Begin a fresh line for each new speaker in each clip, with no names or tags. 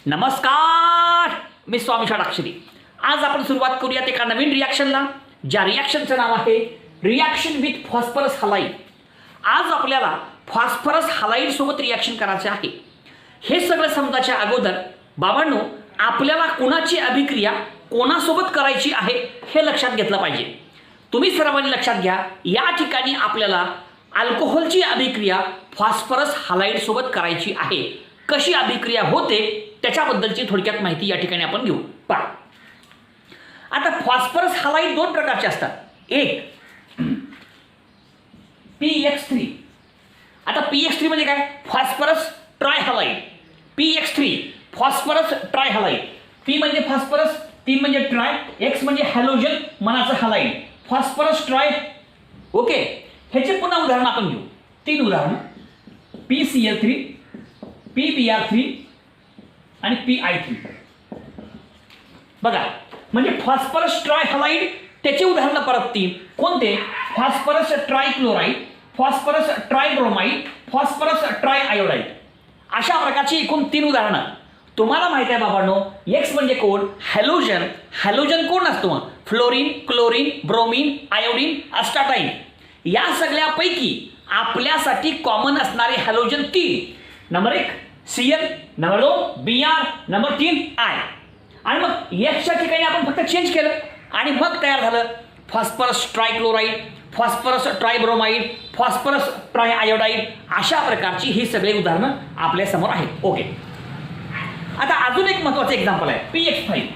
नमस्कार, मी स्वामी षडाक्षरी. आज आपण सुरुवात करूयात एका नवीन रिॲक्शनला, ज्या रिॲक्शनचं नाव आहे रिॲक्शन विथ फॉस्फरस हलाईड. आज आपल्याला फॉस्फरस हलाईड सोबत रिॲक्शन करायचे आहे. हे सगळं समजायच्या अगोदर बाबांनो, आपल्याला कोणाची अभिक्रिया कोणासोबत करायची आहे हे लक्षात घेतलं पाहिजे. तुम्ही सर्वांनी लक्षात घ्या, या ठिकाणी आपल्याला अल्कोहोलची अभिक्रिया फॉस्फरस हलाईड सोबत करायची आहे. कशी अभिक्रिया होते त्याच्याबद्दलची थोडक्यात माहिती या ठिकाणी आपण घेऊ. पहा, आता फॉस्फरस हलाईड दोन प्रकारचे असतात. एक PX3. आता PX3 म्हणजे काय? Phosphorus trihalide. PX3 phosphorus trihalide. P म्हणजे फॉस्फरस, 3 म्हणजे ट्राय, X म्हणजे हॅलोजन मनाचं हलाईड, फॉस्फरस ट्राय. ओके, ह्याचे पुन्हा उदाहरण आपण घेऊ. 3 उदाहरण: PCl3, PBr3 आणि PI3. बघा, म्हणजे फॉस्फरस ट्रायहलाईड त्याची उदाहरणं परत 3 कोणते? Phosphorus trichloride, phosphorus tribromide, phosphorus triiodide. अशा प्रकारची एकूण 3 उदाहरणं. तुम्हाला माहिती आहे बाबांनो, एक्स म्हणजे कोण? हॅलोजन. हॅलोजन कोण असतो? मग फ्लोरीन, क्लोरीन, ब्रोमीन, आयोडीन, अस्टाटाईन. या सगळ्यापैकी आपल्यासाठी कॉमन असणारे halogen 3. Number 1 Cl, number 2 Br, number 3 I. आणि मग एक्सच्या ठिकाणी आपण फक्त चेंज केलं आणि मग तयार झालं phosphorus trichloride, phosphorus tribromide, phosphorus triiodide. अशा प्रकारची ही सगळी उदाहरणं आपल्या समोर आहेत. ओके, आता अजून एक महत्त्वाचं एक्झाम्पल आहे PX5.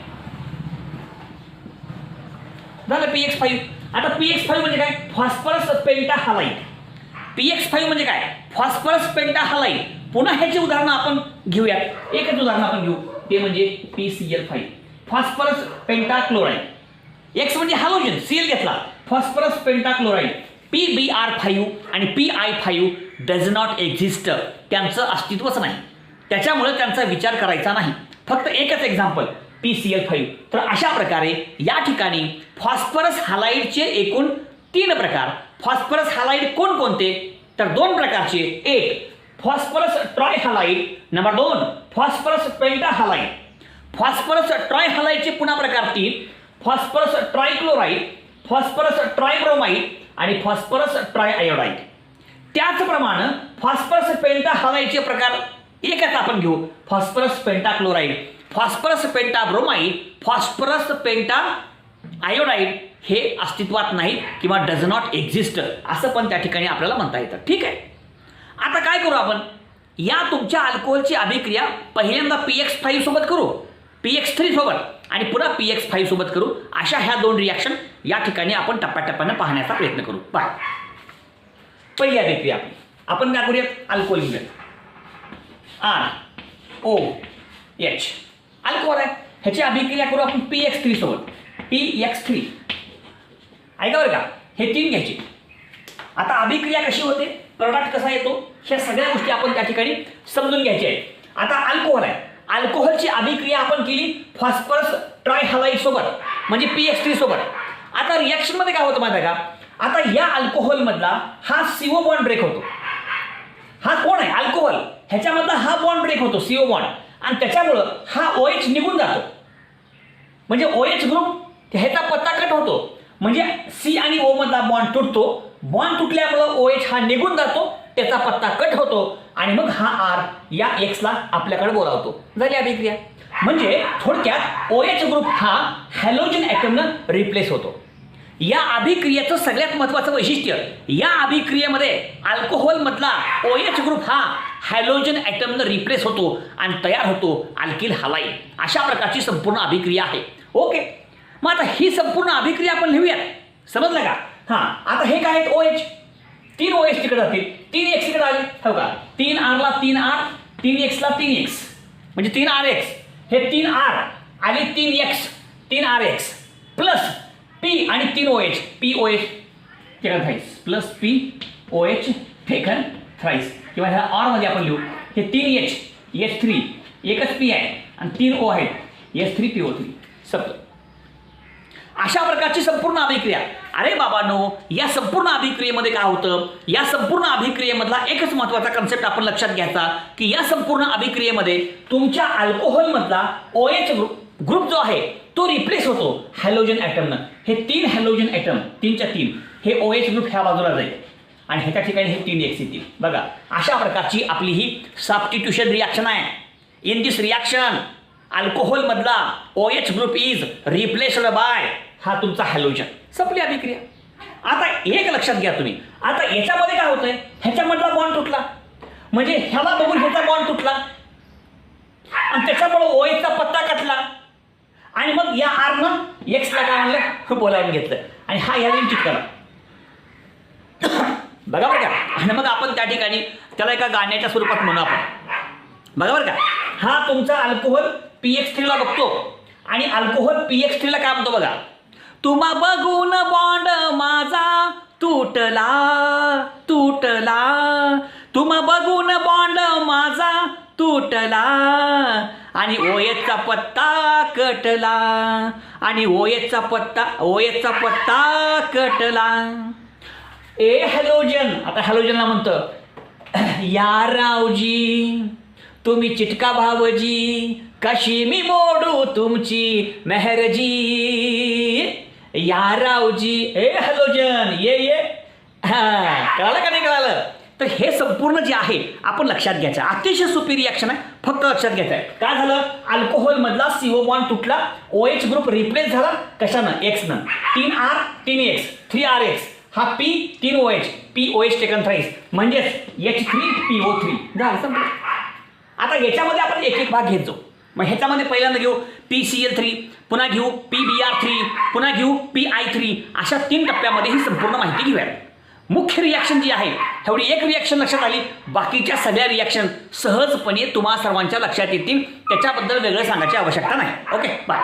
झालं PX5. आता PX5 म्हणजे काय? फॉस्फरस पेंटाहलाईड. PX5 म्हणजे काय? फॉस्फरस पेंटाहलाईड. पुन्हा ह्याची उदाहरणं आपण घेऊयात. एकच उदाहरण आपण घेऊ, ते म्हणजे PCl5, फॉस्फरस पेंटाक्लोराईड. X म्हणजे हॅलोजन, Cl घेतला, फॉस्फरस पेंटाक्लोराईड. PBr5 आणि PI5 डज नॉट एक्झिस्ट. त्यांचं अस्तित्वच नाही, त्याच्यामुळे त्यांचा विचार करायचा नाही. फक्त एकच एक्झाम्पल PCl5. तर अशा प्रकारे या ठिकाणी फॉस्फरस हलाईडचे एकूण 3 प्रकार. फॉस्फरस हलाईड कोणकोणते? तर 2 प्रकारचे. एक फॉस्फरस ट्रायहलाईड, नंबर 2 फॉस्फरस पेंटाहलाईड. फॉस्फरस ट्रायहलाईडचे पुन्हा प्रकार 3: फॉस्फरस ट्रायक्लोराईड, फॉस्फरस ट्रायब्रोमाइड आणि फॉस्फरस ट्रायआयोडाईड. त्याचप्रमाणे फॉस्फरस पेंटाहलाईडचे प्रकार एकच आपण घेऊ: फॉस्फरस पेंटाक्लोराईड, फॉस्फरस पेंटाब्रोमाइड, फॉस्फरस पेंटाआयोडाईड. हे अस्तित्वात नाही किंवा डज नॉट एक्झिस्ट असं पण त्या ठिकाणी आपल्याला म्हणता येतं. ठीक आहे, आता काय करू आपण? या तुमच्या अल्कोहोलची अभिक्रिया पहिल्यांदा PX5 सोबत करू, PX3 सोबत आणि पुन्हा PX5 सोबत करू. अशा ह्या 2 रिॲक्शन या ठिकाणी आपण टप्प्याटप्प्यानं पाहण्याचा प्रयत्न करू. पहा, पहिली अभिक्रिया आपण काय करूयात? अल्कोहोल घेऊयात. ROH अल्कोहोल आहे, ह्याची अभिक्रिया करू आपण PX3 सोबत. PX3 ऐका बरं का, हे 3 घ्यायचे. आता अभिक्रिया कशी होते, प्रोडक्ट कसा येतो, ह्या सगळ्या गोष्टी आपण त्या ठिकाणी समजून घ्यायच्या आहेत. आता अल्कोहोल आहे, अल्कोहोलची अभिक्रिया आपण केली फॉस्फरस ट्रायहलाईड सोबत म्हणजे PX3 सोबत. आता रिॲक्शनमध्ये काय होतं माहिती आहे का? आता या अल्कोहोलमधला हा CO बॉन्ड ब्रेक होतो. हा कोण आहे? अल्कोहोल. ह्याच्यामधला हा बॉन्ड ब्रेक होतो, CO बॉन्ड, आणि त्याच्यामुळं हा OH निघून जातो. म्हणजे OH ग्रुप ह्याचा पत्ता कट होतो. म्हणजे C आणि O मधला बॉन्ड तुटतो. बॉन्ड तुटल्यामुळं OH हा निघून जातो, त्याचा पत्ता कट होतो आणि मग हा R या Xला आपल्याकडे बोलावतो. झाली अभिक्रिया. म्हणजे थोडक्यात OH ग्रुप हा हॅलोजन ॲटमनं रिप्लेस होतो. या अभिक्रियेचं सगळ्यात महत्त्वाचं वैशिष्ट्य, या अभिक्रियेमध्ये अल्कोहोलमधला OH ग्रुप हा हॅलोजन ॲटमनं रिप्लेस होतो आणि तयार होतो अल्किल हलाईड. अशा प्रकारची संपूर्ण अभिक्रिया आहे. ओके, मग आता ही संपूर्ण अभिक्रिया आपण लिहूयात. समजलं का? हां, आता हे काय आहेत? OH. 3 OH तिकडे जातील, 3 X तिकडे आले. हो का? 3 R ला 3 R, 3 X ला 3 X म्हणजे 3 RX. हे 3 R आणि 3 X, 3 RX प्लस P आणि 3 OH, POH taken thrice plus POH taken thrice. किंवा ह्या R मध्ये आपण लिहू हे 3 H, H3, एकच P आहे आणि 3 O आहेत, H3PO3 सप्त. अशा प्रकारची संपूर्ण अभिक्रिया. अरे बाबांनो, या संपूर्ण अभिक्रियेमध्ये काय होतं, या संपूर्ण अभिक्रियेमधला एकच महत्त्वाचा कन्सेप्ट आपण लक्षात घ्यायचा की या संपूर्ण अभिक्रियेमध्ये तुमच्या अल्कोहोलमधला OH ग्रुप जो आहे तो रिप्लेस होतो हॅलोजन ॲटमनं. हे 3 हॅलोजन ॲटम, 3च्या 3 हे OH ग्रुप ह्या बाजूला जाईल आणि ह्याच्या ठिकाणी हे 3 X येतील. बघा, अशा प्रकारची आपली ही सबस्टिट्यूशन रिॲक्शन आहे. इन दिस रिॲक्शन अल्कोहोलमधला OH group is replaced by हा तुमचा हॅलोजन. संपली अभिक्रिया. आता एक लक्षात घ्या तुम्ही, आता याच्यामध्ये काय होतंय, ह्याच्यामधला बॉन्ड तुटला म्हणजे ह्याला बघून ह्याचा बॉन्ड तुटला आणि त्याच्यामुळे OHचा पत्ता कटला आणि मग या आरनं एक्सला काय म्हणलं बोलावून घेतलं आणि हा ह्याने चिटकला. बघा बरं का. आणि मग आपण त्या ठिकाणी त्याला एका गाण्याच्या स्वरूपात म्हणू आपण. बघा बरं का. हा तुमचा अल्कोहोल PX3ला बघतो आणि अल्कोहोल PX3ला काय म्हणतो बघा, तुम्हा बघून बॉन्ड माझा तुटला तुटला, तुम्हा बघून बॉन्ड माझा तुटला आणि OHचा पत्ता कटला आणि OHचा पत्ता कटला. ए हॅलोजन, आता हॅलोजनला म्हणतं या रावजी तुम्ही चिटका भावजी, कशी मी मोडू तुमची मेहरजी. या रावजी, ए हॅलोजन ये. हा, कळालं का नाही कळालं. तर हे संपूर्ण जे आहे आपण लक्षात घ्यायचं. अतिशय सोपी रिॲक्शन आहे, फक्त लक्षात घ्यायचं आहे. काय झालं, अल्कोहोलमधला CO बॉन्ड तुटला, OH ग्रुप रिप्लेस झाला कशानं, Xनं. 3R 3X 3RX हा P 3OH POH taken thrice म्हणजेच H3PO3 झालं संपलं. आता याच्यामध्ये आपण एक एक भाग घेत जाऊ. मग ह्याच्यामध्ये पहिल्यांदा घेऊ PCl3, पुन्हा घेऊ PBr3, पुन्हा घेऊ PI3. अशा 3 टप्प्यामध्ये ही संपूर्ण माहिती घेऊया. मुख्य रिॲक्शन जी आहे एवढी एक रिॲक्शन लक्षात आली, बाकीच्या सगळ्या रिॲक्शन सहजपणे तुम्हा सर्वांच्या लक्षात येतील, त्याच्याबद्दल वेगळं सांगायची आवश्यकता नाही. Okay, bye.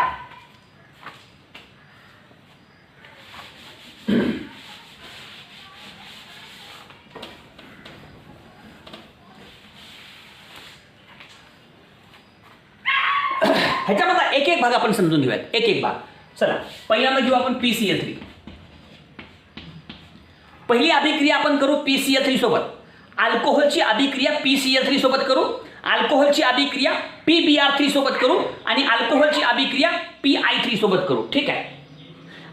ह्याच्यामधला एक एक भाग आपण समजून घेऊयात, एक एक भाग. चला पहिल्यांदा घेऊ आपण PCl3. पहिली अभिक्रिया आपण करू PCl3 सोबत. अल्कोहोलची अभिक्रिया PCl3 सोबत करू, अल्कोहोलची अभिक्रिया PBr3 सोबत करू आणि अल्कोहोलची अभिक्रिया PI3 सोबत करू. ठीक आहे.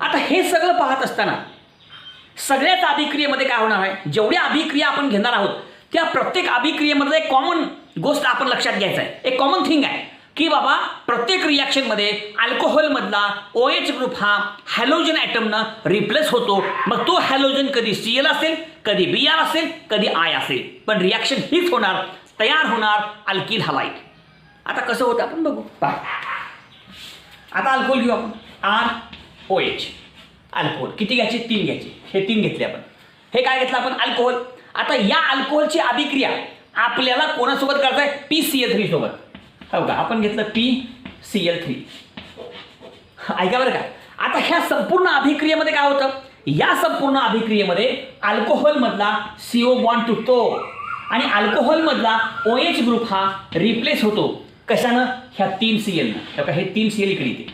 आता हे सगळं पाहत असताना सगळ्याच अभिक्रियेमध्ये काय होणार आहे, जेवढ्या अभिक्रिया आपण घेणार आहोत त्या प्रत्येक अभिक्रियेमध्ये एक कॉमन गोष्ट आपण लक्षात घ्यायचं आहे, एक कॉमन थिंग आहे की बाबा प्रत्येक रिॲक्शनमध्ये अल्कोहोलमधला OH ग्रुप हा हॅलोजन ॲटमनं रिप्लेस होतो. मग तो हॅलोजन कधी Cl असेल, कधी Br असेल, कधी I असेल, पण रिॲक्शन हीच होणार, तयार होणार अल्किल हलाईड. आता कसं होतं आपण बघू. आता अल्कोहोल घेऊ आपण ROH. अल्कोहोल किती घ्यायचे, 3 घ्यायचे. हे 3 घेतले आपण. हे काय घेतलं आपण, अल्कोहोल. आता या अल्कोहोलची अभिक्रिया आपल्याला कोणासोबत करता आहे, PCl3 सोबत. हो का, आपण घेतलं PCl3. ऐका बरं का. आता ह्या संपूर्ण अभिक्रियेमध्ये काय होतं, या संपूर्ण अभिक्रियेमध्ये अल्कोहोलमधला CO बॉन्ड तुटतो आणि अल्कोहोलमधला OH ग्रुप हा रिप्लेस होतो कशानं, ह्या 3 Cl. हे 3 Cl इकडे येते.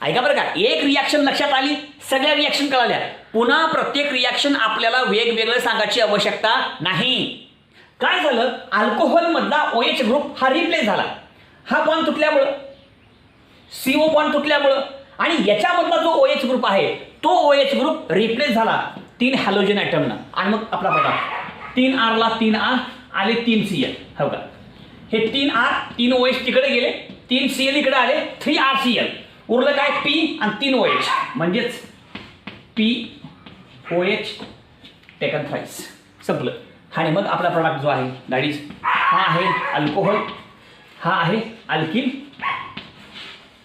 ऐका बरं का, एक रिॲक्शन लक्षात आली, सगळ्या रिॲक्शन कळाल्या. पुन्हा प्रत्येक रिॲक्शन आपल्याला वेगवेगळं सांगायची आवश्यकता नाही. काय झालं, अल्कोहोलमधला OH ग्रुप हा रिप्लेस झाला, हा बॉन्ड तुटल्यामुळं, CO बॉन्ड तुटल्यामुळं, आणि याच्यामधला जो OH ग्रुप आहे तो OH ग्रुप रिप्लेस झाला 3 हॅलोजन ॲटमनं. आणि मग आपला बघा 3R ला 3R आले 3 Cl. हो का, हे 3R 3 OH तिकडे गेले, 3 Cl इकडे आले, 3RCl उरलं काय, P आणि 3 OH म्हणजेच POH टेकन थ्राईस. संपलं. आणि मग आपला प्रॉडक्ट जो आहे दॅट इज, हा आहे अल्कोहोल, हा आहे अल्किल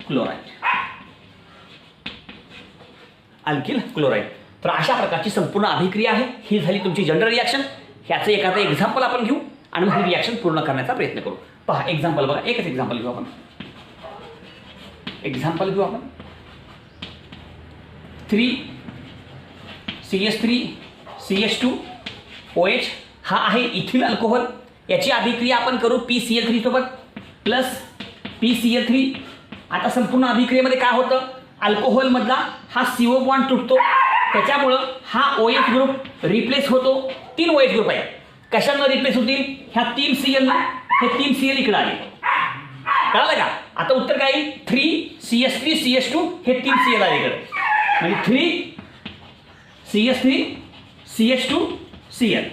क्लोराईड. Alkyl chloride. तर अशा प्रकारची संपूर्ण अभिक्रिया आहे. ही झाली तुमची जनरल रिॲक्शन. ह्याचं एखादं एक्झाम्पल आपण घेऊ आणि मग ही रिॲक्शन पूर्ण करण्याचा प्रयत्न करू. पहा एक्झाम्पल बघा, एकच एक्झाम्पल घेऊ आपण. एक्झाम्पल घेऊ आपण 3CH3CH2OH. हा आहे इथिल अल्कोहोल. याची अभिक्रिया आपण करू PCl3 सोबत प्लस PCl3. आता संपूर्ण अभिक्रियेमध्ये काय होतं, अल्कोहोलमधला हा CO बॉन्ड तुटतो, त्याच्यामुळं हा OH ग्रुप रिप्लेस होतो. 3 OH ग्रुप आहे, कशानं रिप्लेस होतील? ह्या 3 Cl ना, हे 3 Cl इकडे आले. कळालं का? आता उत्तर काय येईल? 3CH3 CH2 हे 3 Cl आले इकडे, म्हणजे 3CH3 CH2 Cl.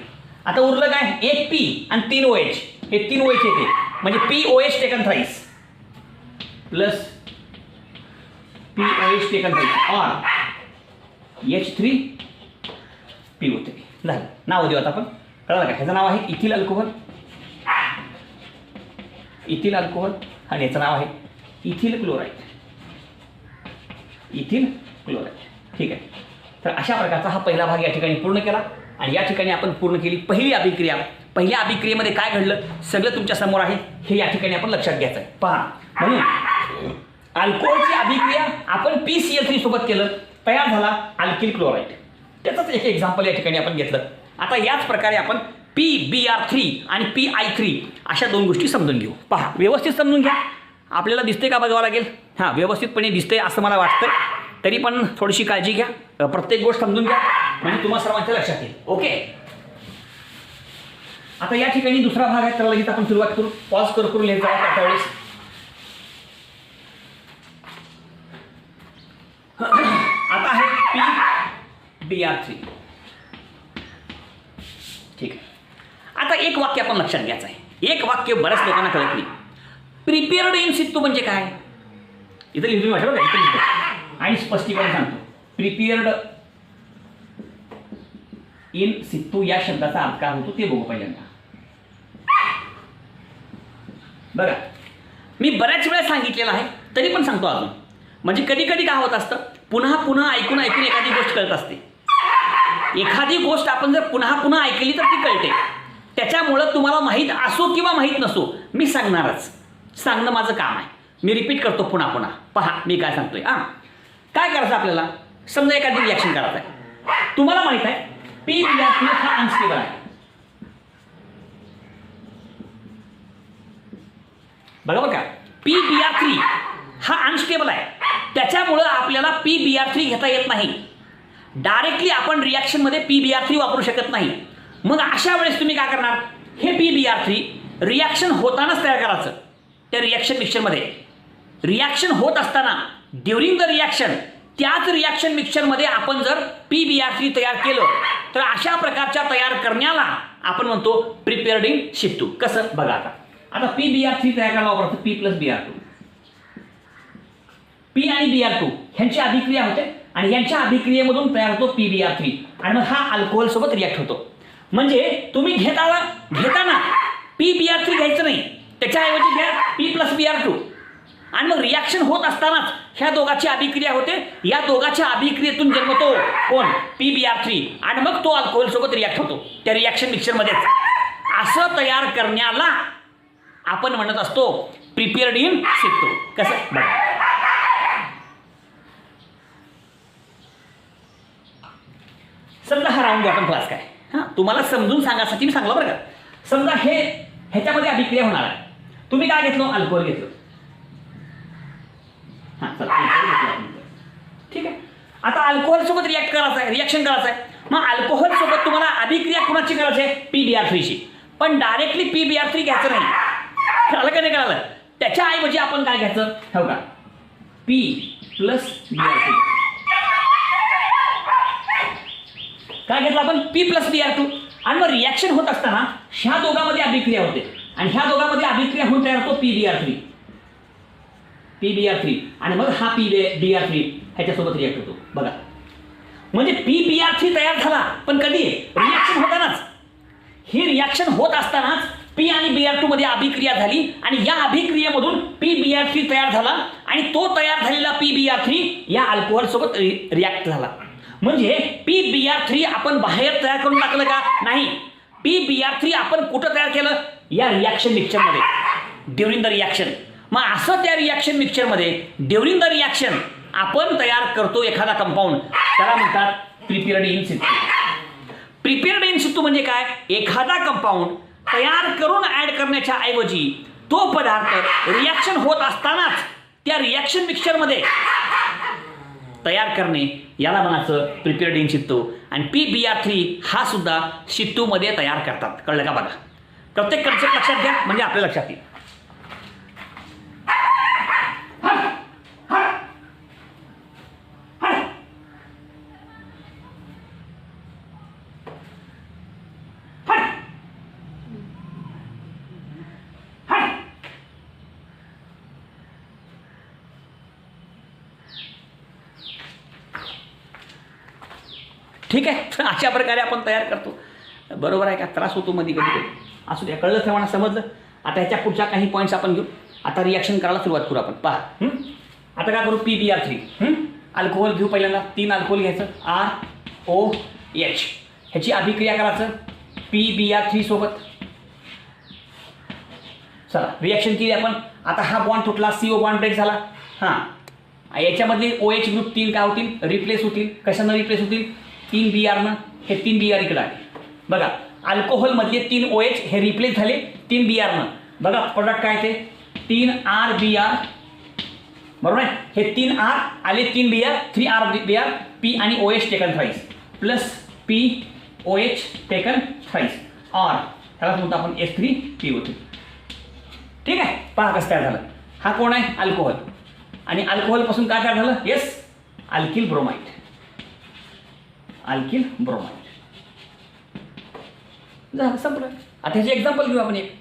आता उरलं काय? एक P आणि 3 OH, हे 3 OH येते, म्हणजे POH taken thrice plus POH taken thrice और H3 PO3 झालं. नाव देऊ आता आपण. कळलं का? ह्याचं नाव आहे इथिल अल्कोहोल, इथिल अल्कोहोल, आणि याचं नाव आहे इथिल क्लोराईड, इथिल क्लोराईड. ठीक आहे. तर अशा प्रकारचा हा पहिला भाग या ठिकाणी पूर्ण केला, आणि या ठिकाणी आपण पूर्ण केली पहिली अभिक्रिया. पहिल्या अभिक्रियेमध्ये काय घडलं सगळं तुमच्या समोर आहे, हे या ठिकाणी आपण लक्षात घ्यायचं आहे. पहा, म्हणून अल्कोहोलची अभिक्रिया आपण PCl3 सोबत केलं, तयार झाला अल्किल क्लोराईड. त्याचंच एक एक्झाम्पल या ठिकाणी आपण घेतलं. आता याच प्रकारे आपण PBr3 आणि PI3 अशा 2 गोष्टी समजून घेऊ. पहा, व्यवस्थित समजून घ्या. आपल्याला दिसते का बघावं लागेल. हां, व्यवस्थितपणे दिसते असं मला वाटतं, तरी पण थोडीशी काळजी घ्या, प्रत्येक गोष्ट समजून घ्या, म्हणजे तुम्हाला सर्वांच्या लक्षात येईल. ओके. आता या ठिकाणी दुसरा भाग आहे, त्याला लगेच आपण सुरुवात करू. पॉज करून लिहित जाऊ त्यावेळेस. आता आहे PBr3. ठीक आहे. आता एक वाक्य आपण लक्षात घ्यायचं आहे. एक वाक्य बऱ्याच लोकांना कळत नाही. प्रिपेअर्ड इन सित्तू म्हणजे काय? इथं लिहितो मी वाटलं बघा, आणि स्पष्टीकरण सांगतो. प्रिपेअर्ड इन सित्तू या शब्दाचा अर्थ काय होतो ते बघू पहिल्यांदा. बघा, मी बऱ्याच वेळा सांगितलेलं आहे, तरी पण सांगतो अजून. म्हणजे कधी कधी काय होत असतं, पुन्हा पुन्हा ऐकून एखादी गोष्ट कळत असते. एखादी गोष्ट आपण जर पुन्हा पुन्हा ऐकली तर ती कळते. त्याच्यामुळं तुम्हाला माहीत असो किंवा माहीत नसो, मी सांगणारच. सांगणं माझं काम आहे. मी रिपीट करतो पुन्हा पुन्हा. पहा मी काय सांगतोय. काय करायचं आपल्याला? समजा एखादी रिॲक्शन करायचं आहे. तुम्हाला माहीत आहे PBr3 हा अनस्टेबल आहे. बरोबर का? PBr3 हा अनस्टेबल आहे, त्याच्यामुळं आपल्याला PBr3 घेता येत नाही. डायरेक्टली आपण रिॲक्शनमध्ये PBr3 वापरू शकत नाही. मग अशा वेळेस तुम्ही काय करणार? हे PBr3 रिॲक्शन होतानाच तयार करायचं. त्या रिॲक्शन मिक्सचरमध्ये रिॲक्शन होत असताना ड्युरिंग द रिॲक्शन त्याच रिॲक्शन मिक्सचरमध्ये आपण जर PBr3 तयार केलं तर अशा प्रकारच्या तयार करण्याला आपण म्हणतो प्रिपेअर्ड इन सित्तू. कसं बघा. आता PBr3 तयार करायला वापरतो P + Br2. P आणि Br2 ह्यांची अभिक्रिया होते, आणि यांच्या अभिक्रियेमधून तयार होतो PBr3, आणि मग हा अल्कोहोल सोबत रिॲक्ट होतो. म्हणजे तुम्ही घेताना PBr3 घ्यायचं नाही, त्याच्याऐवजी घ्या P + Br2, आणि मग रिॲक्शन होत असतानाच ह्या दोघांची अभिक्रिया होते. या दोघांच्या अभिक्रियेतून जन्मतो कोण? PBr3, आणि मग तो अल्कोहोल सोबत रिॲक्ट होतो त्या रिॲक्शन मिक्सचरमध्येच. असं तयार करण्याला आपण म्हणत असतो प्रिपेअर्ड इन सित्तू. कसं बघा. समजा हा राऊंड बॉटम फ्लास्क काय, हां तुम्हाला समजून सांगायसाठी मी सांगलं बरं का. समजा ह्याच्यामध्ये अभिक्रिया होणार आहे. तुम्ही काय घेतलं? अल्कोहोल घेतलं. हां चला, ठीक आहे. आता अल्कोहोल सोबत रिॲक्शन करायचं आहे. मग अल्कोहोल सोबत तुम्हाला अभिक्रिया कुणाची करायची आहे? PBr3ची. पण डायरेक्टली PBr3 घ्यायचं नाही. कळलं का नाही कळलं? त्याच्याऐवजी आपण काय घ्यायचं? हो का, P + Br2. काय घेतलं आपण? P + Br2, आणि मग रिॲक्शन होत असताना ह्या दोघांमध्ये अभिक्रिया होते, आणि ह्या दोघांमध्ये अभिक्रिया होऊन तयार होतो PBr3, आणि मग हा PBr3 ह्याच्यासोबत रिॲक्ट होतो. बघा, म्हणजे PBr3 तयार झाला, पण कधी? रिॲक्शन होतानाच. ही रिॲक्शन होत असतानाच P आणि Br2 मध्ये अभिक्रिया झाली, आणि या अभिक्रियेमधून PBr3 तयार झाला, आणि तो तयार झालेला PBr3 या अल्कोहोल सोबत रिॲक्ट झाला. म्हणजे PBr3 आपण बाहेर तयार करून टाकलं का? नाही. PBr3 आपण कुठं तयार केलं? या रिॲक्शन मिक्सचरमध्ये ड्युरिंग द रिॲक्शन. मग असं त्या रिॲक्शन मिक्सचरमध्ये ड्युरिंग द रिॲक्शन आपण तयार करतो एखादा कंपाऊंड, त्याला म्हणतात prepared in situ. Prepared in situ म्हणजे काय? एखादा कंपाऊंड तयार करून ॲड करण्याच्या ऐवजी तो पदार्थ रिॲक्शन होत असतानाच त्या रिॲक्शन मिक्सचरमध्ये तयार करणे याला म्हणायचं प्रिपेअर्ड इन सित्तू. आणि PBr3 हा सुद्धा सित्तूमध्ये तयार करतात. कळलं का बघा. प्रत्येक कन्सेप्ट लक्षात घ्या म्हणजे आपल्या लक्षात येईल. ठीक आहे. अशा प्रकारे आपण तयार करतो. बरोबर आहे का. त्रास होतो मध्ये कधी कधी. असू द्या. कळलं तेव्हा समजलं. आता ह्याच्या पुढच्या काही पॉईंट्स आपण घेऊ. आता रिॲक्शन करायला सुरुवात करू आपण. पहा आता काय करू. PBr3 अल्कोहोल घेऊ. पहिल्यांदा 3 अल्कोहोल घ्यायचं ROH. ह्याची अभिक्रिया करायचं PBr3 सोबत. चला रिॲक्शन केली आपण. आता हा बॉन्ड तुटला. CO बॉन्ड ब्रेक झाला. हां याच्यामधले OH ग्रुप 3 काय होतील रिप्लेस होतील. कशानं रिप्लेस होतील 3 Br. हे 3 Br इकडे आहे. बघा अल्कोहोलमधले 3 OH हे रिप्लेस झाले 3 Br. बघा प्रोडक्ट काय ते 3 RBr. बरोबर आहे. हे 3 R आले 3 Br 3 RBr P आणि OH taken thrice plus POH taken thrice और त्याला म्हणतो आपण H3 होते. ठीक आहे. पहा कसं तयार झालं. हा कोण आहे अल्कोहोल. आणि अल्कोहोलपासून काय तयार झालं. Yes alkyl bromide. Alkyl bromide झालं संपलं. आता ह्याचे एक्झाम्पल घेऊ आपण. एक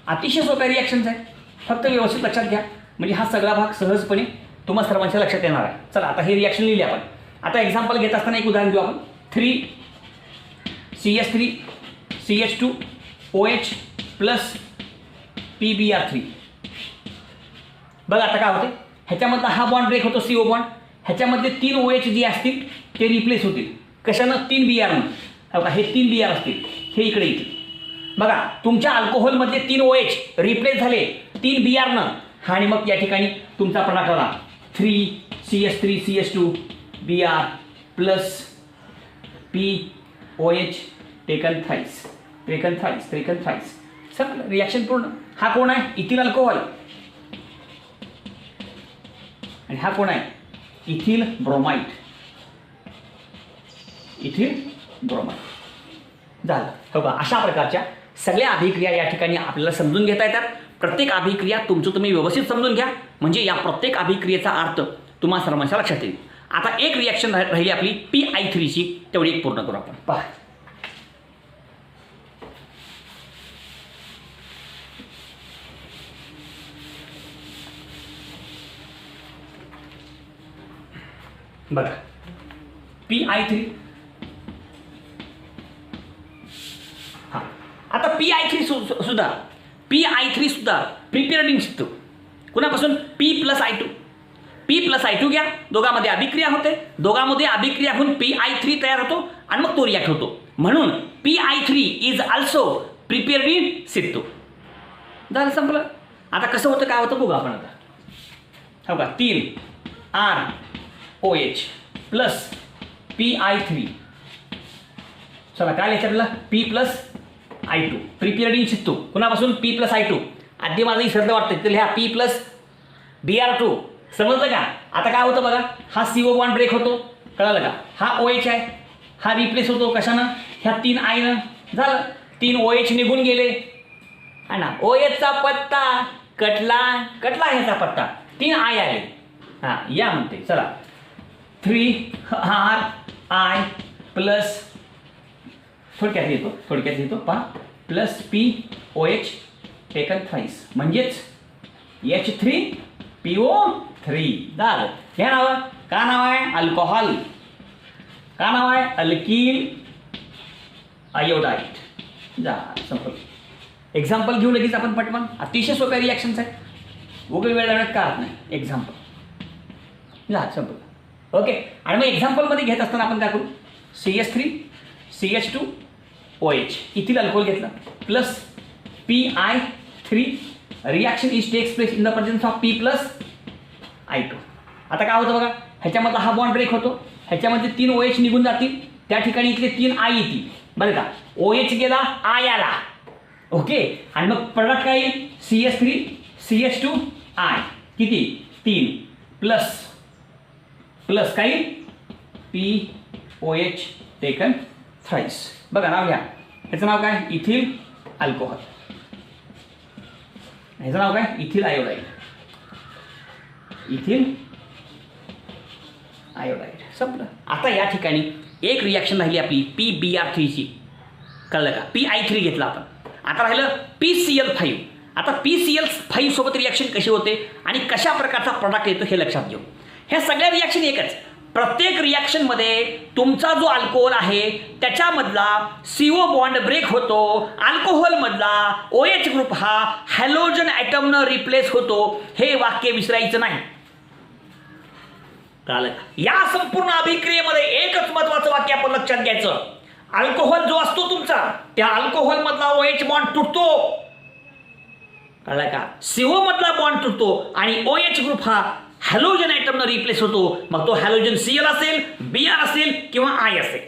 अतिशय सोप्या रिॲक्शन्स आहेत. फक्त व्यवस्थित लक्षात घ्या म्हणजे हा सगळा भाग सहजपणे तुम्हाला सर्वांच्या लक्षात येणार आहे. चला आता हे रिॲक्शन लिहिले आपण. आता एक्झाम्पल घेत असताना एक उदाहरण घेऊ आपण. 3 CH3 CH2 OH plus PBr3. बघा आता काय होते. ह्याच्यामधला हा बॉन्ड ब्रेक होतो CO बॉन्ड. ह्याच्यामध्ये 3 OH जे असतील ते रिप्लेस होतील. कशानं 3 Br. बघा हे 3 Br असतील. हे इकडे येतील. बघा तुमच्या अल्कोहोलमध्ये 3 OH रिप्लेस झाले 3 Br. आणि मग या ठिकाणी तुमचा प्रॉडक्ट आला 3 CH3 CH2 Br plus POH taken thrice. Sir reaction पूर्ण. हा कोण आहे इथिल अल्कोहोल. आणि हा कोण आहे इथिल ब्रोमाइड. झालं. हो का. अशा प्रकारच्या सगळ्या अभिक्रिया या ठिकाणी आपल्याला समजून घेता येतात. प्रत्येक अभिक्रिया तुमचं तुम्ही व्यवस्थित समजून घ्या म्हणजे या प्रत्येक अभिक्रियेचा अर्थ तुम्हाला सर्वांच्या लक्षात येईल. आता एक रिॲक्शन राहिली आपली PI3ची. तेवढी एक पूर्ण करू आपण. पहा बघा PI3. हां आता PI3 सुद्धा प्रिपेअर्ड इन सित्तू. कुणापासून P प्लस I2 घ्या. दोघांमध्ये अभिक्रिया होते. दोघांमध्ये अभिक्रिया होऊन PI3 तयार होतो आणि मग तो रिॲक्ट होतो. म्हणून PI3 is also prepared in situ. झालं संपलं. आता कसं होतं काय होतं बघू आपण. आता हो का 3 ROH प्लस PI3. चला काय लिहायचं आपल्याला P plus I2 prepared in situ. कुणापासून P प्लस I2. आधी माझंही श्रद्धा वाटतं तर लिहा P प्लस Br2. समजलं का. आता काय होतं बघा हा CO बॉन्ड ब्रेक होतो. कळालं का. हा OH आहे. हा रिप्लेस होतो कशानं ह्या 3 I. झालं 3 OH निघून गेले. है ना. OHचा पत्ता कटला ह्याचा पत्ता 3 I आले. हां या म्हणते. चला 3RI प्लस थोडक्यात येतो पहा प्लस POH टेकन थ्राईस म्हणजेच H3PO3. झालं. हे नाव का नाव आहे अल्कोहॉल. का नाव आहे अल्किल आयोडाईड. संपलं. एक्झाम्पल घेऊ लगेच आपण पटकन. अतिशय सोप्या रिॲक्शन्स आहेत. वगैरे वेळ लागत का नाही. एक्झाम्पल झालं संपलं. ओके. आणि मग एक्झाम्पलमध्ये घेत असताना आपण काय करू CH3 CH2 OH ethyl alcohol घेतलं plus PI3. Reaction is takes place in the presence of P plus I2. आता काय होतं बघा ह्याच्यामधला हा बॉन्ड ब्रेक होतो. ह्याच्यामध्ये 3 OH निघून जातील. त्या ठिकाणी इथले 3 I येतील. बरं का. OH गेला I आला. ओके. आणि मग प्रॉडक्ट काय येईल CH3 CH2 I किती 3 प्लस प्लस काही POH टेकन थ्राईस. बघा नाव घ्या, ह्याचं नाव काय, इथिल अल्कोहोल. ह्याचं नाव काय, इथिल आयोडाईड. इथिल आयोडाईड संपलं. आता या ठिकाणी एक रिॲक्शन राहिली आपली PBr3ची, कळलं का, PI3 घेतला आपण. आता राहिलं PCl5. आता PCl5 सोबत रिॲक्शन कशी होते आणि कशा प्रकारचा प्रॉडक्ट येतो हे लक्षात घेऊ. ह्या सगळ्या रिॲक्शन एकच. प्रत्येक रिॲक्शनमध्ये तुमचा जो अल्कोहोल आहे त्याच्यामधला CO बॉन्ड ब्रेक होतो, अल्कोहोलमधला OH ग्रुप हा हॅलोजन ॲटमनं रिप्लेस होतो. हे वाक्य विसरायचं नाही. कळलं का? या संपूर्ण अभिक्रियेमध्ये एकच महत्वाचं वाक्य आपण लक्षात घ्यायचं. अल्कोहोल जो असतो तुमचा, त्या अल्कोहोल मधला OH बॉन्ड तुटतो. कळलं का? CO मधला बॉन्ड तुटतो आणि OH ग्रुप हा हॅलोजन ॲटमनं रिप्लेस होतो. मग तो हॅलोजन Cl असेल, Br असेल किंवा I असेल.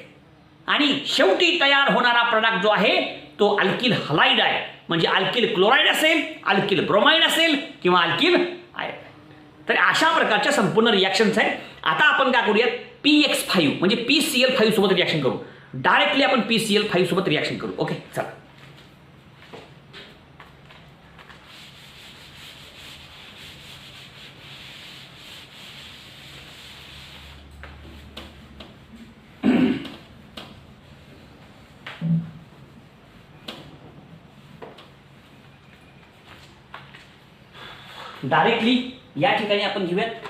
आणि शेवटी तयार होणारा प्रोडक्ट जो आहे तो अल्किल हलाइड आहे. म्हणजे अल्किल क्लोराईड असेल, अल्किल ब्रोमाइड असेल किंवा अल्किल आयोडाईड. तर अशा प्रकारच्या संपूर्ण रिॲक्शन्स आहेत. आता आपण काय करूयात, PX5 म्हणजे PCl5 सोबत रिॲक्शन करू. डायरेक्टली आपण PCl5 सोबत रिॲक्शन करू. ओके, चला. डायरेक्टली या ठिकाणी आपण घेऊयात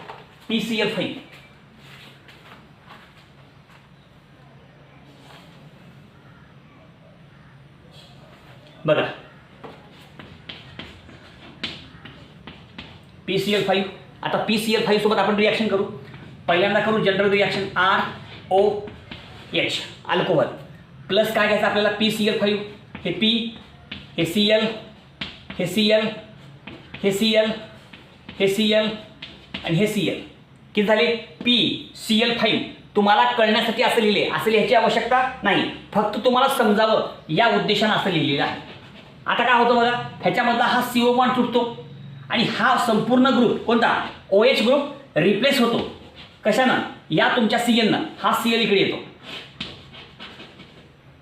PCl5. बघा PCl5. आता PCl5 सोबत आपण रिॲक्शन करू. पहिल्यांदा करू general reaction ROH alcohol plus काय घ्यायचं आपल्याला PCl5. हे P, हे Cl, हे Cl, हे Cl, हे Cl आणि हे Cl. किती झाले, PCl5. तुम्हाला कळण्यासाठी असं लिहिले, असं लिहायची आवश्यकता नाही, फक्त तुम्हाला समजावं या उद्देशानं असं लिहिलेलं आहे. आता काय होतं बघा, ह्याच्यामधला हा CO बॉन्ड तुटतो आणि हा संपूर्ण ग्रुप कोणता, OH ग्रुप रिप्लेस होतो. कशानं, या तुमच्या Clनं. हा Cl इकडे येतो.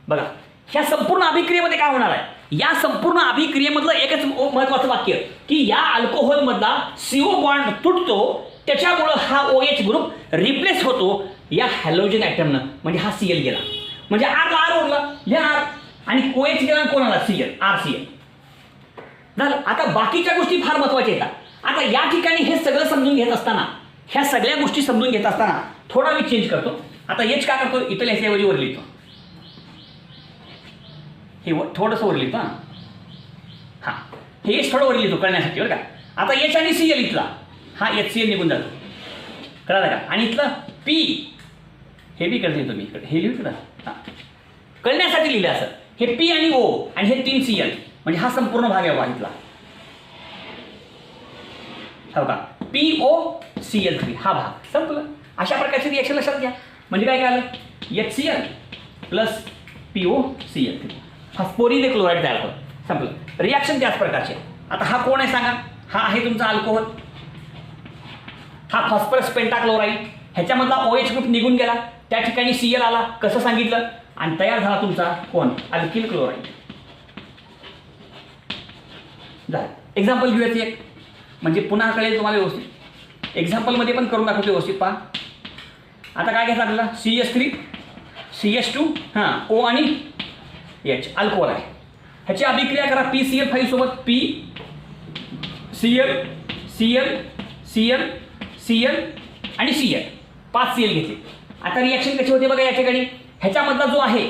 बघा ह्या संपूर्ण अभिक्रियेमध्ये काय होणार आहे, या संपूर्ण अभिक्रियेमधलं एकच महत्वाचं वाक्य की या अल्कोहोल मधला CO बॉन्ड तुटतो, त्याच्यामुळं हा OH ग्रुप रिप्लेस होतो या हॅलोजन ॲटमनं. म्हणजे हा Cl गेला, म्हणजे R उरला, या R आणि OH गेला, कोणाला, Cl, RCl झालं. आता बाकीच्या गोष्टी फार महत्वाच्या येतात. आता या ठिकाणी हे सगळं समजून घेत असताना, ह्या सगळ्या गोष्टी समजून घेत असताना थोडा मी चेंज करतो. आता H काय करतो, इथं लिहायच्याऐवजी वर लिहितो. हे थोडंसं वर लिहितो. हां, हे H थोडं वर लिहितो कळण्यासाठी बरं का. आता H आणि Cl इथला हा HCl निघून जातो, कळलं का. आणि इथलं P हे बी करता येतो मी इकडे, हे लिहितो ना. हां, कळण्यासाठी लिहिलं असं. हे P आणि O आणि हे 3 Cl म्हणजे हा संपूर्ण भाग आहे इथला, हो का. POCl3 हा भाग संपलं. अशा प्रकारची रिॲक्शन लक्षात घ्या. म्हणजे काय झालं, HCl plus POCl3 phosphoryl chloride तयार होतं. संपलं. रिॲक्शन त्याच प्रकारचे. आता हा कोण आहे सांगा, हा आहे तुमचा अल्कोहोल. हा फॉस्फरस पेंटाक्लोराईड, ह्याच्यामधला OH ग्रुप निघून गेला, त्या ठिकाणी Cl आला, कसं सांगितलं, आणि तयार झाला तुमचा कोण, अल्किल क्लोराईड. झालं. एक्झाम्पल घेऊयाचं एक, म्हणजे पुन्हा कळेल तुम्हाला व्यवस्थित. एक्झाम्पलमध्ये पण करून दाखवतो व्यवस्थित. पहा आता काय घ्यायचं आपल्याला, CH3 CH2 हां O आणि H अल्कोहोल आहे. ह्याची अभिक्रिया करा PCl5 सोबत. P Cl Cl Cl Cl आणि Cl, 5 Cl घेतले. आता रिॲक्शन कशी होते बघा या ठिकाणी. ह्याच्यामधला जो आहे,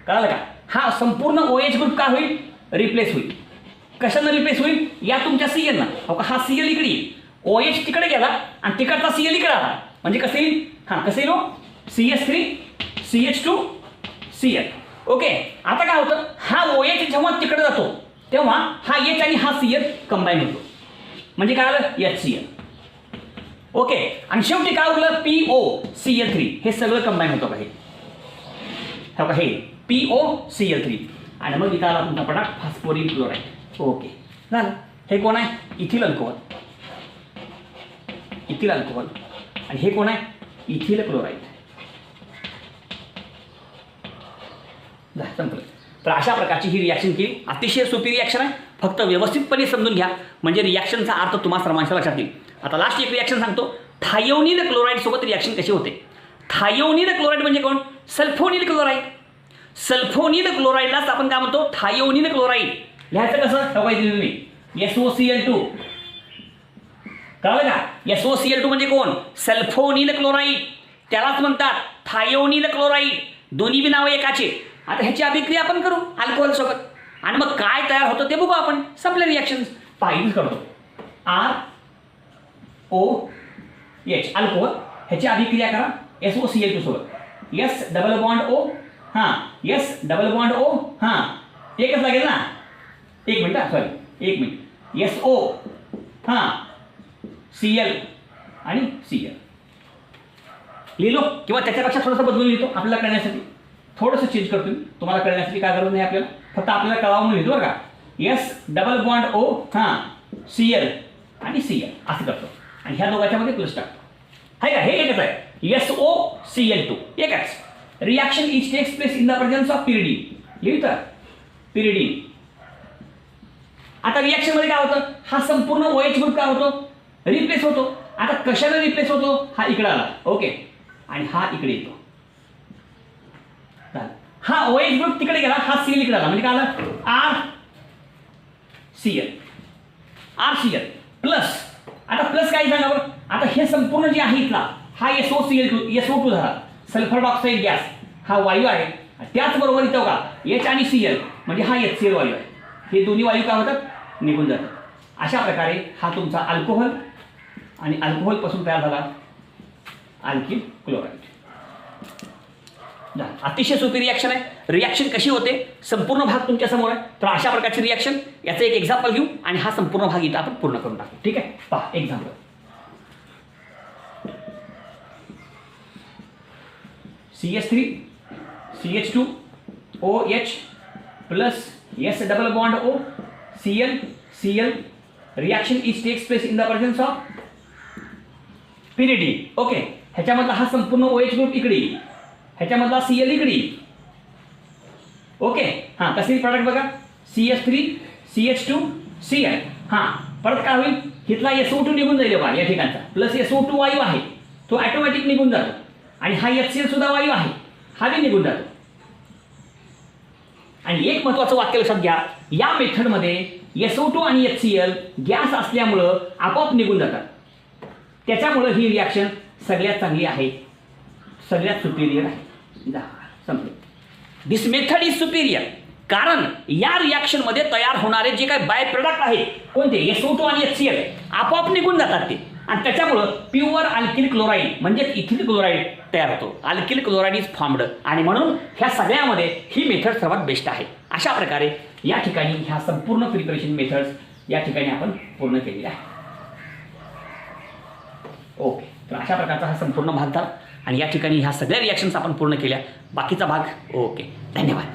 कळलं का, हा संपूर्ण OH ग्रुप काय होईल, रिप्लेस होईल. कशानं रिप्लेस होईल, या तुमच्या Cl ना. हो का, हा Cl इकडे येईल, OH तिकडे गेला आणि तिकडचा Cl इकडे आला, म्हणजे कसं येईल, हां कसं येईल, CH3 CH2 Cl. ओके. आता काय होतं, हा OH जेव्हा तिकडे जातो तेव्हा हा H आणि हा Cl कंबाईन होतो, म्हणजे काय आलं, HCl. ओके. आणि शेवटी काय उरलं, POCl3. हे सगळं कंबाईन होतं काही, हो का, हे POCl3. आणि मग इथं आला तुमचा प्रॉडक्ट फॉस्फोरिल क्लोराईड. ओके झालं. हे कोण आहे, इथिल अल्कोहोल. Ethyl alcohol. आणि हे कोण आहे, इथिल क्लोराईड. संपलं. तर अशा प्रकारची ही रिॲक्शन केली. अतिशय सोपी रिॲक्शन आहे. फक्त व्यवस्थितपणे समजून घ्या म्हणजे रिॲक्शनचा अर्थ तुम्हाला सर्वांच्या लक्षात येईल. आता लास्ट एक रिॲक्शन सांगतो. थायोनिल क्लोराईड सोबत रिॲक्शन कशी होते. थायोनिल क्लोराईड म्हणजे कोण. Sulphonyl chloride. सल्फोनिल क्लोराईडलाच आपण काय म्हणतो थायोनिल क्लोराईड. लिहायचं कसं सवय दिली मी SOCl2. कळलं का. SOCl2 म्हणजे कोण सल्फोनिल क्लोराईड. त्यालाच म्हणतात थायोनिल क्लोराईड. दोन्ही बी नावं एकाचे. आता ह्याची अभिक्रिया आपण करू अल्कोहोल सोबत आणि मग काय तयार होतं ते बघू आपण. संपले रिॲक्शन. पाहिजेच करतो ROH अल्कोहोल. ह्याची अभिक्रिया करा SOCl2 सोबत. S double bond O. हां S डबल बॉन्ड O. हां एकच लागेल ना. एक मिनिट सॉरी एक मिनिट. SO हां Cl आणि Cl लिहिलो किंवा त्याच्यापेक्षा थोडंसं बदलून लिहितो आपल्याला कळण्यासाठी. थोडंसं चेंज करतो मी तुम्हाला कळण्यासाठी. काय गरज नाही आपल्याला फक्त आपल्याला कळावं म्हणून लिहितो बरं का. S डबल बॉन्ड O हां Cl आणि Cl असं करतो आणि ह्या दोघांच्यामध्ये प्लस टाकतो. आहे का. हे एकच आहे SOCl2 एकच. Reaction each takes place in the presence of pyridine. लिहितं पिरिडीन. आता रिॲक्शन मध्ये काय होतं. हा संपूर्ण OH ग्रुप काय होतो रिप्लेस होतो. आता कशाने रिप्लेस होतो. हा इकडे आला ओके आणि हा इकडे येतो. हा OH ग्रुप तिकडे गेला. हा Cl इकडे आला म्हणजे काय आलं RCl प्लस. आता प्लस काय सांगा बरं. आता हे संपूर्ण जे आहे इथला हा SO2 झाला. सल्फर डायऑक्साईड गॅस हा वायू आहे. त्याचबरोबर इथं का H आणि Cl म्हणजे हा HCl वायू आहे. हे दोन्ही वायू काय होतात निघून जातात. अशा प्रकारे हा तुमचा अल्कोहोल आणि अल्कोहोलपासून तयार झाला अल्किल क्लोराईड. अतिशय सोपी रिॲक्शन आहे. रिॲक्शन कशी होते संपूर्ण भाग तुमच्या समोर आहे. तर अशा प्रकारची रिॲक्शन याचं एक एक्झाम्पल घेऊ आणि हा संपूर्ण भाग इथं आपण पूर्ण करून टाकू. ठीक आहे पहा example. CH3 CH2 OH plus S double bond O Cl reaction is takes place in the presence of pyridine. Okay ह्याच्यामधला हा संपूर्ण OH ग्रुप इकडे. ह्याच्यामधला Cl इकडे. ओके हां कसली प्रॉडक्ट बघा. CH3 CH2 Cl. हां परत काय होईल इथला SO2 निघून जाईल बघा या ठिकाणचा. प्लस SO2 वायू आहे तो ऑटोमॅटिक निघून जातो आणि हा HCl सुद्धा वायू आहे हा बी निघून जातो. आणि एक महत्त्वाचं वाक्य लक्षात घ्या. या मेथडमध्ये SO2 आणि HCl गॅस असल्यामुळं आपोआप निघून जातात. त्याच्यामुळं ही रिॲक्शन सगळ्यात चांगली आहे सगळ्यात सुपिरियर आहे. संपले. दिस मेथड इज सुपिरियर कारण या रिॲक्शनमध्ये तयार होणारे जे काही बाय प्रोडक्ट आहेत कोणते SO2 आणि HCl आपोआप निघून जातात ते आणि त्याच्यामुळं प्युअर अल्किल क्लोराईड म्हणजे इथिल क्लोराईड तयार होतो. अल्किल क्लोराईड इज फॉर्म्ड आणि म्हणून ह्या सगळ्यामध्ये ही मेथड सर्वात बेस्ट आहे. अशा प्रकारे या ठिकाणी ह्या संपूर्ण प्रिपरेशन मेथड्स या ठिकाणी आपण पूर्ण केलेल्या आहे. ओके तर अशा प्रकारचा हा संपूर्ण भाग झाला आणि या ठिकाणी ह्या सगळ्या रिॲक्शन्स आपण पूर्ण केल्या. बाकीचा भाग ओके धन्यवाद.